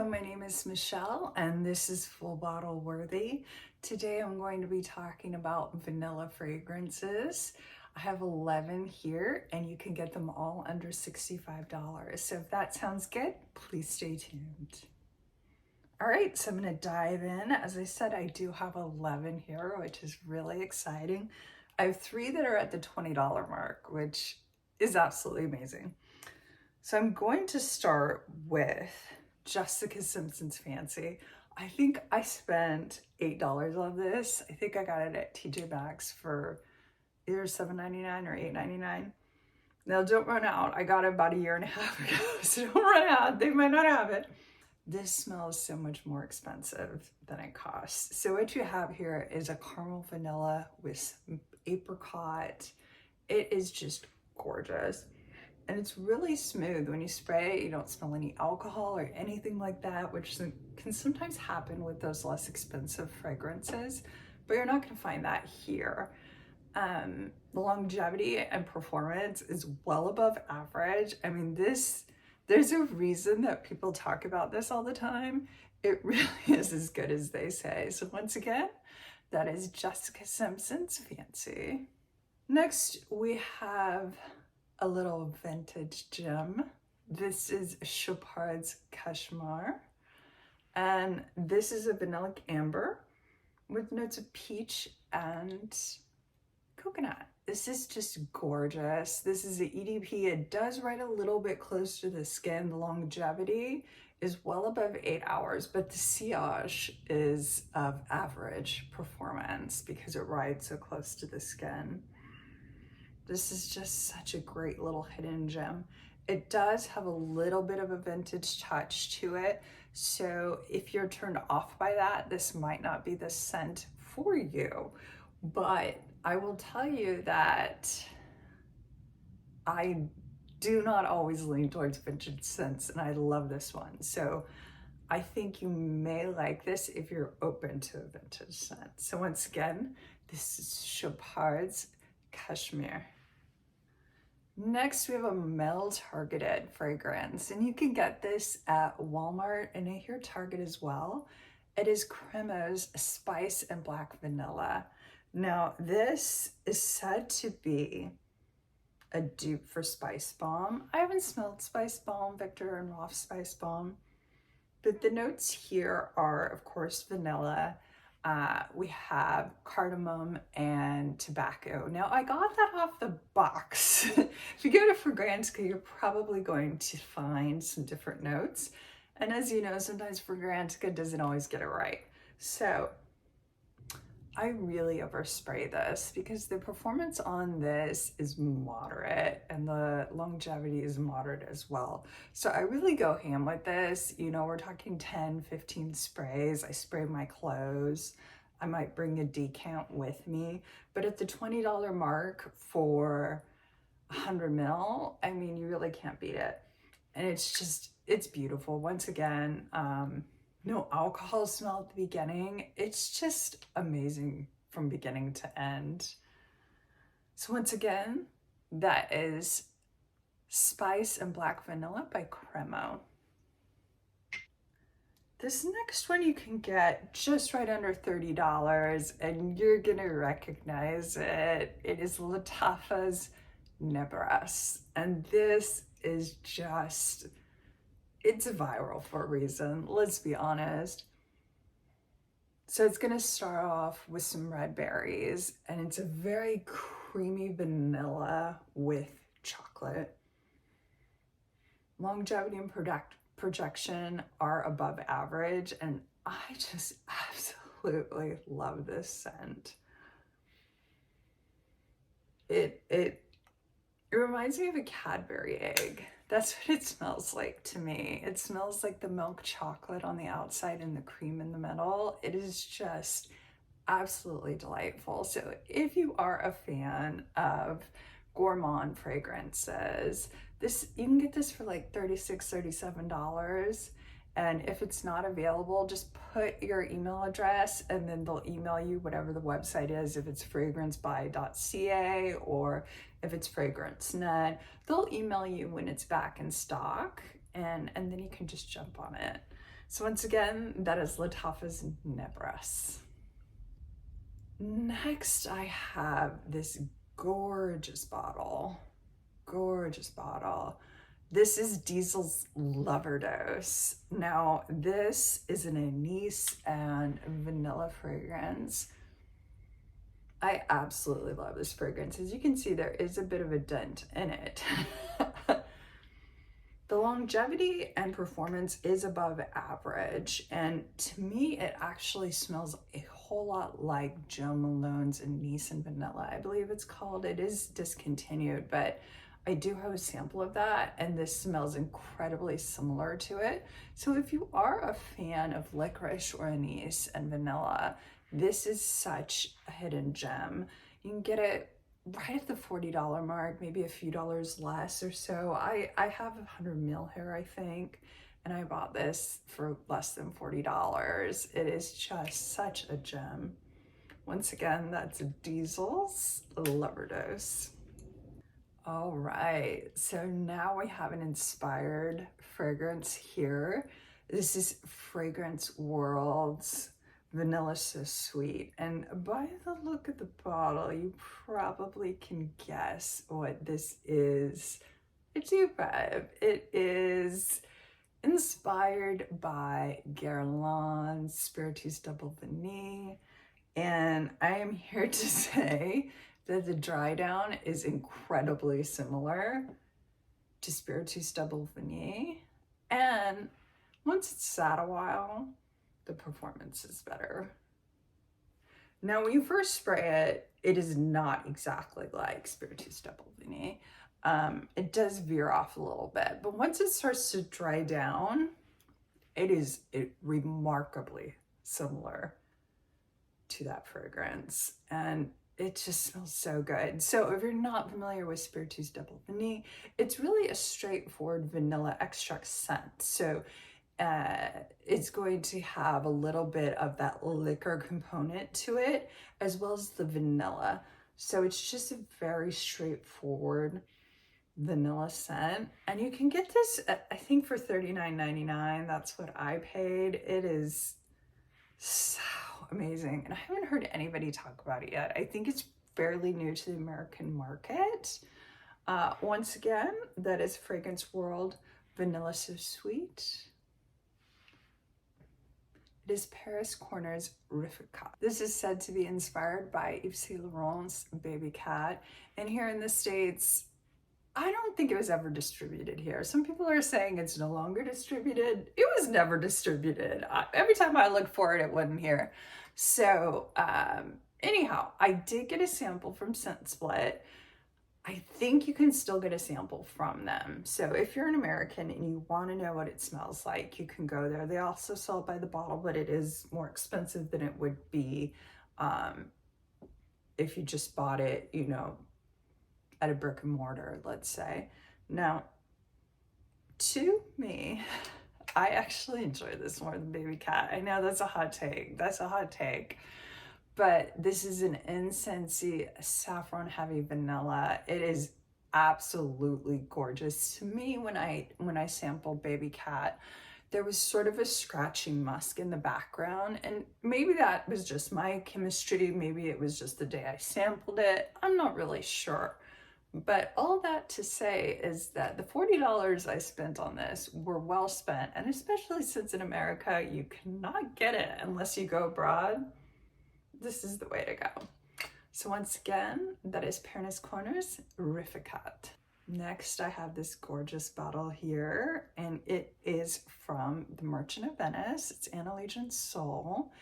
my name is Michelle and this is Full Bottle Worthy. Today I'm going to be talking about vanilla fragrances. I have 11 here and you can get them all under $65. So if that sounds good, please stay tuned. All right, so I'm gonna dive in. As I said, I do have 11 here, which is really exciting. I have 3 that are at the $20 mark, which is absolutely amazing. So I'm going to start with Jessica Simpson's Fancy. I think I spent $8 on this. I think I got it at TJ Maxx for either $7.99 or $8.99. Now don't run out. I got it about a year and a half ago, so don't run out. They might not have it. This smells so much more expensive than it costs. So what you have here is a caramel vanilla with apricot. It is just gorgeous. And it's really smooth. When you spray it, you don't smell any alcohol or anything like that, which can sometimes happen with those less expensive fragrances, but you're not gonna find that here. The longevity and performance is well above average. I mean, there's a reason that people talk about this all the time. It really is as good as they say. So once again, that is Jessica Simpson's Fancy. Next, we have a little vintage gem. This is Chopard's Casmir, and this is a vanillic amber with notes of peach and coconut. This is just gorgeous. This is the EDP. It does ride a little bit close to the skin. The longevity is well above 8 hours, but the sillage is of average performance because it rides so close to the skin. This is just such a great little hidden gem. It does have a little bit of a vintage touch to it. So if you're turned off by that, this might not be the scent for you. But I will tell you that I do not always lean towards vintage scents, and I love this one. So I think you may like this if you're open to a vintage scent. So once again, this is Chopard's Casmir. Next, we have a male targeted fragrance, and you can get this at Walmart and I hear Target as well. It is Cremo's Spice and Black Vanilla. Now, this is said to be a dupe for Spice Bomb. I haven't smelled Spice Bomb, Victor and Rolf Spice Bomb, but the notes here are, of course, vanilla. We have cardamom and tobacco. Now, I got that off the box. If you go to Fragrantica, you're probably going to find some different notes. And as you know, sometimes Fragrantica doesn't always get it right. So I really overspray this because the performance on this is moderate and the longevity is moderate as well. So I really go ham with this. You know, we're talking 10, 15 sprays. I spray my clothes. I might bring a decant with me, but at the $20 mark for 100 ml, I mean, you really can't beat it. And it's beautiful. Once again, no alcohol smell at the beginning. It's just amazing from beginning to end. So once again, that is Spice and Black Vanilla by Cremo. This next one you can get just right under $30 and you're gonna recognize it. It is Lattafa's Nebras. And this is just, it's viral for a reason, let's be honest. So it's gonna start off with some red berries and it's a very creamy vanilla with chocolate. Longevity and projection are above average and I just absolutely love this scent. It reminds me of a Cadbury egg. That's what it smells like to me. It smells like the milk chocolate on the outside and the cream in the middle. It is just absolutely delightful. So if you are a fan of gourmand fragrances, you can get this for like $36, $37. And if it's not available, just put your email address and then they'll email you whatever the website is. If it's fragrancebuy.ca or if it's FragranceNet, they'll email you when it's back in stock and then you can just jump on it. So once again, that is Lattafa's Nebras. Next, I have this gorgeous bottle. Gorgeous bottle. This is Diesel's Loverdose. Now, this is an anise and vanilla fragrance. I absolutely love this fragrance. As you can see, there is a bit of a dent in it. The longevity and performance is above average, and to me, it actually smells a whole lot like Jo Malone's Anise and Vanilla, I believe it's called. It is discontinued, but I do have a sample of that, and this smells incredibly similar to it. So if you are a fan of licorice or anise and vanilla, this is such a hidden gem. You can get it right at the $40 mark, maybe a few dollars less or so. I have 100 ml here, I think, and I bought this for less than $40. It is just such a gem. Once again, that's Diesel's Loverdose. All right, so now we have an inspired fragrance here. This is Fragrance World's Vanilla So Sweet, and by the look of the bottle, you probably can guess what this is. A dupe. It is inspired by Guerlain's Spiritus Double Vanille, and I am here to say that the dry down is incredibly similar to Spiritus Double Vanille, and once it's sat a while, the performance is better. Now, when you first spray it, it is not exactly like Spiritus Double Vanille. It does veer off a little bit, but once it starts to dry down, it is remarkably similar to that fragrance, and it just smells so good. So if you're not familiar with Spiritus Double Vanille, it's really a straightforward vanilla extract scent. So it's going to have a little bit of that liquor component to it, as well as the vanilla. So it's just a very straightforward vanilla scent. And you can get this, I think, for $39.99. That's what I paid. It is so amazing. And I haven't heard anybody talk about it yet. I think it's fairly new to the American market. Once again, that is Fragrance World Vanilla So Sweet. It is Paris Corner's Rifaaqat. This is said to be inspired by Yves Saint Laurent's Baby Cat. And here in the States, I don't think it was ever distributed here. Some people are saying it's no longer distributed. It was never distributed. Every time I looked for it, it wasn't here. So anyhow, I did get a sample from Scent Split. I think you can still get a sample from them. So if you're an American and you want to know what it smells like, you can go there. They also sell it by the bottle, but it is more expensive than it would be if you just bought it, you know, at a brick and mortar, let's say. Now, to me, I actually enjoy this more than Baby Cat. I know that's a hot take. That's a hot take. But this is an incensey saffron heavy vanilla. It is absolutely gorgeous. To me, when I sampled Baby Cat, there was sort of a scratchy musk in the background, and maybe that was just my chemistry. Maybe it was just the day I sampled it. I'm not really sure. But all that to say is that the $40 I spent on this were well spent, and especially since in America you cannot get it unless you go abroad. This is the way to go. So once again, that is Paris Corner's Rifaaqat. Next, I have this gorgeous bottle here, and it is from the Merchant of Venice. It's Anna Legion Soul.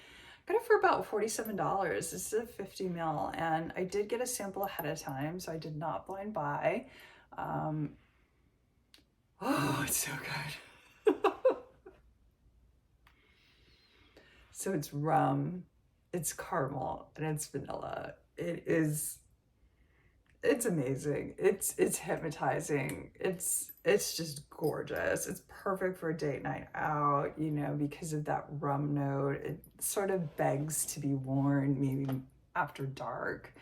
Got it for about $47. This is a 50 ml, and I did get a sample ahead of time, so I did not blind buy. Oh, it's so good. So it's rum, it's caramel, and it's vanilla. It's amazing. It's hypnotizing. It's just gorgeous. It's perfect for a date night out, you know, because of that rum note. It sort of begs to be worn maybe after dark.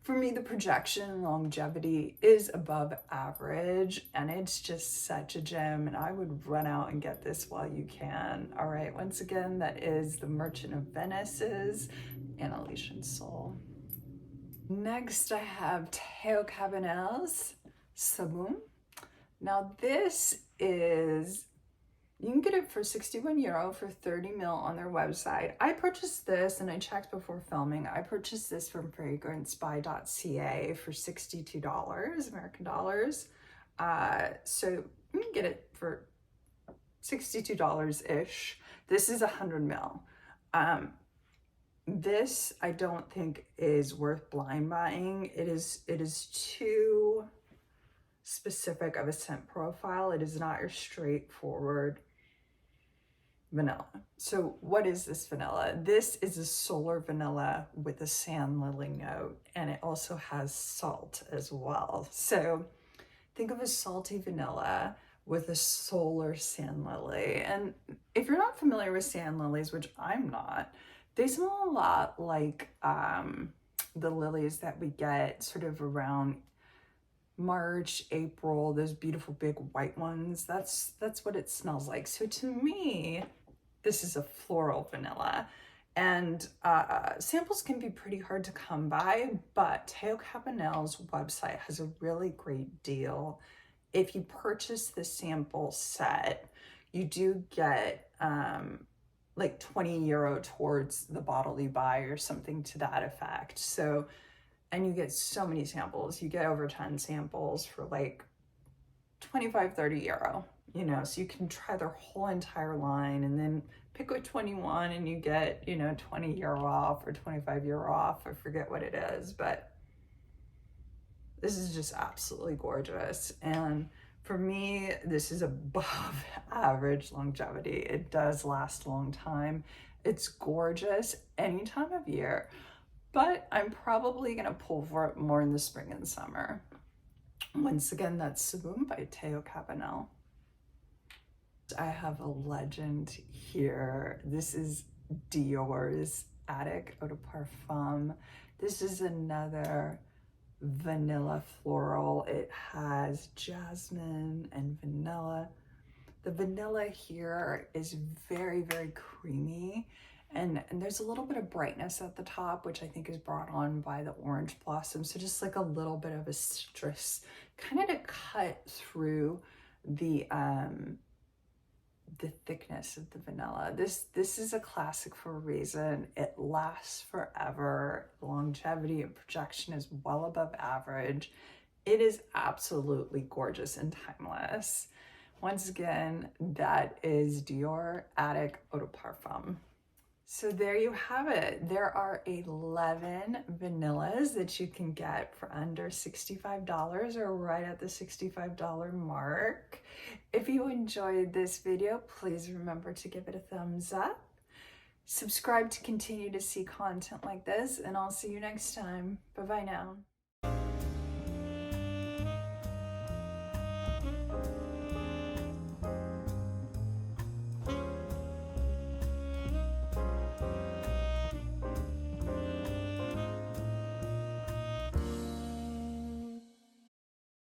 For me, the projection and longevity is above average, and it's just such a gem, and I would run out and get this while you can. All right, once again, that is the Merchant of Venice's Annalise Soul. Next, I have Teo Cabanel's Boum. Now this is, you can get it for €61 for 30 ml on their website. I purchased this, and I checked before filming. I purchased this from fragrancebuy.ca for $62 American dollars. So you can get it for $62-ish. This is 100 ml. This I don't think is worth blind buying. It is too specific of a scent profile. It is not your straightforward vanilla. So what is this vanilla? This is a solar vanilla with a sand lily note, and it also has salt as well. So think of a salty vanilla with a solar sand lily. And if you're not familiar with sand lilies, which I'm not, they smell a lot like the lilies that we get sort of around March, April, those beautiful big white ones. That's what it smells like. So to me, this is a floral vanilla. And samples can be pretty hard to come by, but Teo Cabanel's website has a really great deal. If you purchase the sample set, you do get like €20 towards the bottle you buy or something to that effect. So, and you get so many samples. You get over 10 samples for like 25, €30, you know, so you can try their whole entire line and then pick a 21 and you get, you know, €20 off or €25 off. I forget what it is, but this is just absolutely gorgeous. And for me, this is above average longevity. It does last a long time. It's gorgeous any time of year, but I'm probably gonna pull for it more in the spring and summer. Once again, that's Boum by Teo Cabanel. I have a legend here. This is Dior's Addict Eau de Parfum. This is another vanilla floral. It has jasmine and vanilla. The vanilla here is very, very creamy, and there's a little bit of brightness at the top, which I think is brought on by the orange blossom. So just like a little bit of a citrus, kind of to cut through the thickness of the vanilla. This is a classic for a reason. It lasts forever. The longevity and projection is well above average. It is absolutely gorgeous and timeless. Once again, that is Dior Addict Eau de Parfum. So there you have it. There are 11 vanillas that you can get for under $65 or right at the $65 mark. If you enjoyed this video, please remember to give it a thumbs up. Subscribe to continue to see content like this, and I'll see you next time. Bye-bye now.